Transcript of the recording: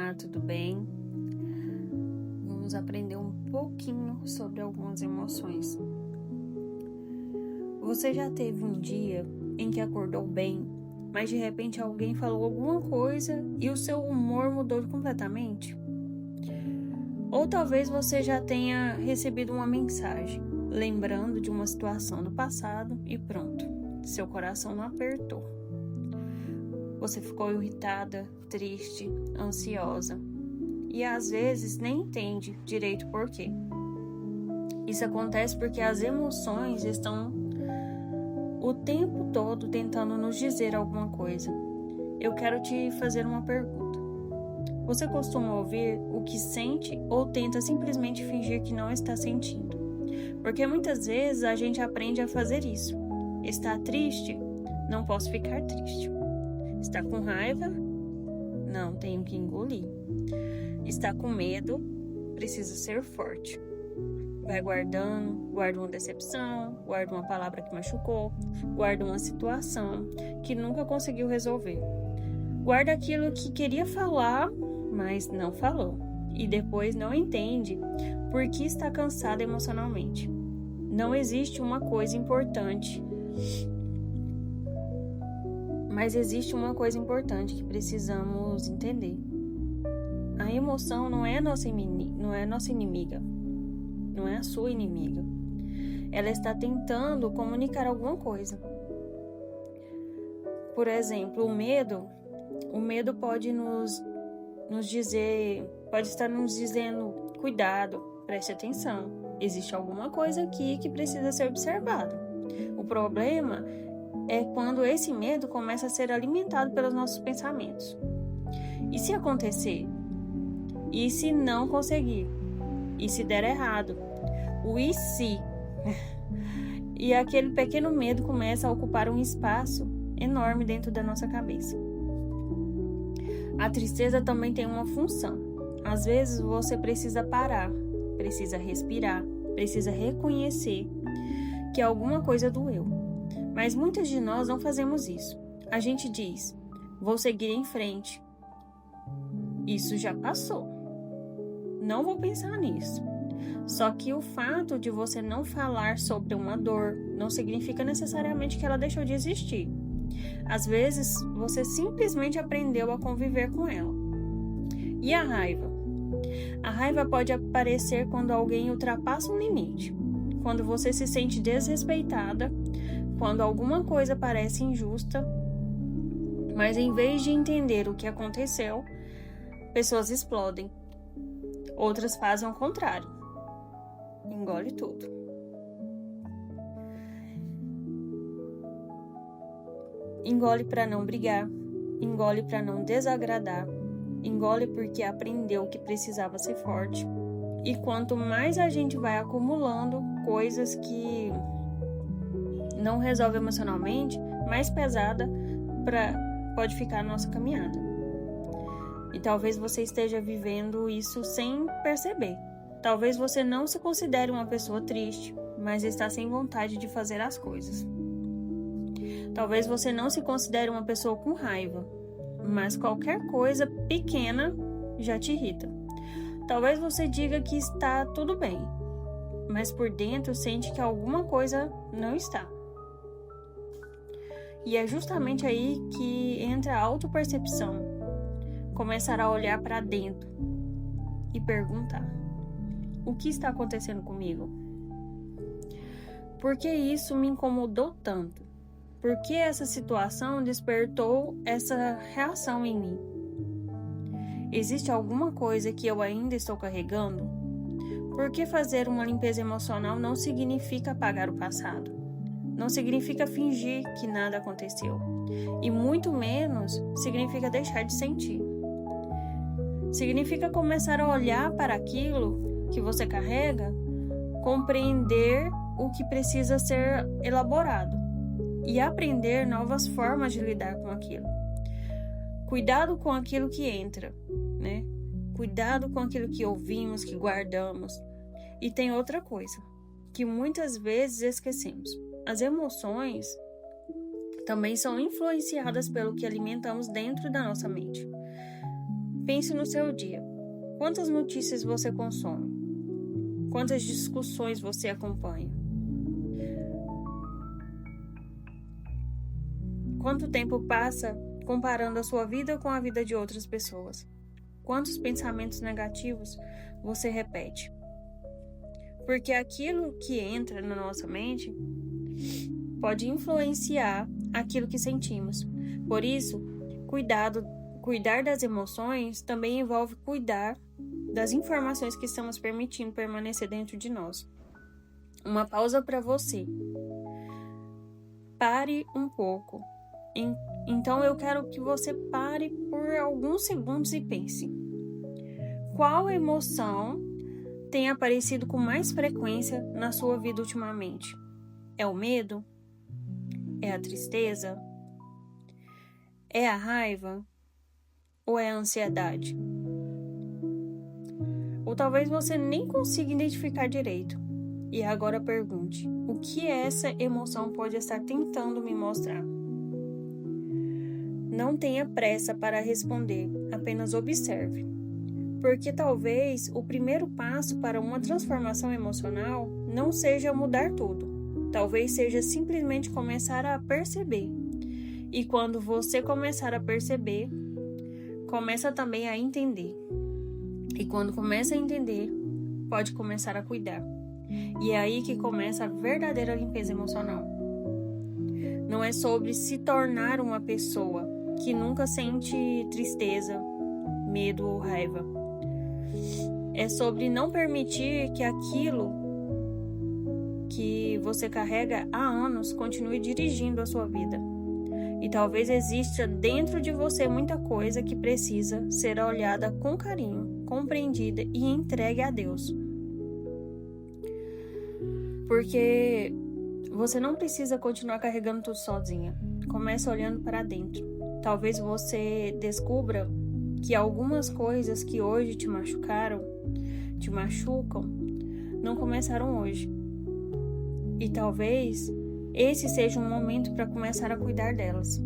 Olá, tudo bem? Vamos aprender um pouquinho sobre algumas emoções. Você já teve um dia em que acordou bem, mas de repente alguém falou alguma coisa e o seu humor mudou completamente? Ou talvez você já tenha recebido uma mensagem, lembrando de uma situação do passado e pronto, seu coração não apertou. Você ficou irritada, triste, ansiosa e às vezes nem entende direito por quê. Isso acontece porque as emoções estão o tempo todo tentando nos dizer alguma coisa. Eu quero te fazer uma pergunta. Você costuma ouvir o que sente ou tenta simplesmente fingir que não está sentindo? Porque muitas vezes a gente aprende a fazer isso. Está triste? Não posso ficar triste. Está com raiva? Não, tenho que engolir. Está com medo? Precisa ser forte. Vai guardando, guarda uma decepção, guarda uma palavra que machucou, guarda uma situação que nunca conseguiu resolver. Guarda aquilo que queria falar, mas não falou. E depois não entende por que está cansado emocionalmente. Não existe uma coisa importante. Mas existe uma coisa importante que precisamos entender. A emoção não é nossa inimiga, não é a sua inimiga. Ela está tentando comunicar alguma coisa. Por exemplo, o medo pode nos dizer, pode estar nos dizendo, cuidado, preste atenção. Existe alguma coisa aqui que precisa ser observada. O problema é quando esse medo começa a ser alimentado pelos nossos pensamentos. E se acontecer? E se não conseguir? E se der errado? O e se? E aquele pequeno medo começa a ocupar um espaço enorme dentro da nossa cabeça. A tristeza também tem uma função. Às vezes você precisa parar, precisa respirar, precisa reconhecer que alguma coisa doeu. Mas muitas de nós não fazemos isso. A gente diz, vou seguir em frente. Isso já passou. Não vou pensar nisso. Só que o fato de você não falar sobre uma dor não significa necessariamente que ela deixou de existir. Às vezes, você simplesmente aprendeu a conviver com ela. E a raiva? A raiva pode aparecer quando alguém ultrapassa um limite. Quando você se sente desrespeitada, quando alguma coisa parece injusta, mas em vez de entender o que aconteceu, pessoas explodem. Outras fazem o contrário. Engole tudo. Engole para não brigar, engole para não desagradar, engole porque aprendeu que precisava ser forte. E quanto mais a gente vai acumulando coisas que não resolve emocionalmente, mais pesada pode ficar a nossa caminhada. E talvez você esteja vivendo isso sem perceber. Talvez você não se considere uma pessoa triste, mas está sem vontade de fazer as coisas. Talvez você não se considere uma pessoa com raiva, mas qualquer coisa pequena já te irrita. Talvez você diga que está tudo bem, mas por dentro sente que alguma coisa não está. E é justamente aí que entra a autopercepção. Começar a olhar para dentro e perguntar: o que está acontecendo comigo? Por que isso me incomodou tanto? Por que essa situação despertou essa reação em mim? Existe alguma coisa que eu ainda estou carregando? Por que fazer uma limpeza emocional não significa apagar o passado? Não significa fingir que nada aconteceu. E muito menos significa deixar de sentir. Significa começar a olhar para aquilo que você carrega, compreender o que precisa ser elaborado e aprender novas formas de lidar com aquilo. Cuidado com aquilo que entra, né? Cuidado com aquilo que ouvimos, que guardamos. E tem outra coisa, que muitas vezes esquecemos. As emoções também são influenciadas pelo que alimentamos dentro da nossa mente. Pense no seu dia. Quantas notícias você consome? Quantas discussões você acompanha? Quanto tempo passa comparando a sua vida com a vida de outras pessoas? Quantos pensamentos negativos você repete? Porque aquilo que entra na nossa mente pode influenciar aquilo que sentimos. Por isso, cuidar das emoções também envolve cuidar das informações que estamos permitindo permanecer dentro de nós. Uma pausa para você. Pare um pouco. Então eu quero que você pare por alguns segundos e pense. Qual emoção tem aparecido com mais frequência na sua vida ultimamente? É o medo? É a tristeza? É a raiva? Ou é a ansiedade? Ou talvez você nem consiga identificar direito. E agora pergunte: o que essa emoção pode estar tentando me mostrar? Não tenha pressa para responder, apenas observe. Porque talvez o primeiro passo para uma transformação emocional não seja mudar tudo. Talvez seja simplesmente começar a perceber. E quando você começar a perceber, começa também a entender. E quando começa a entender, pode começar a cuidar. E é aí que começa a verdadeira limpeza emocional. Não é sobre se tornar uma pessoa que nunca sente tristeza, medo ou raiva. É sobre não permitir que aquilo que você carrega há anos continue dirigindo a sua vida. E talvez exista dentro de você muita coisa que precisa ser olhada com carinho, compreendida e entregue a Deus. Porque você não precisa continuar carregando tudo sozinha. Comece olhando para dentro. Talvez você descubra que algumas coisas que hoje te machucam, não começaram hoje. E talvez esse seja um momento para começar a cuidar delas.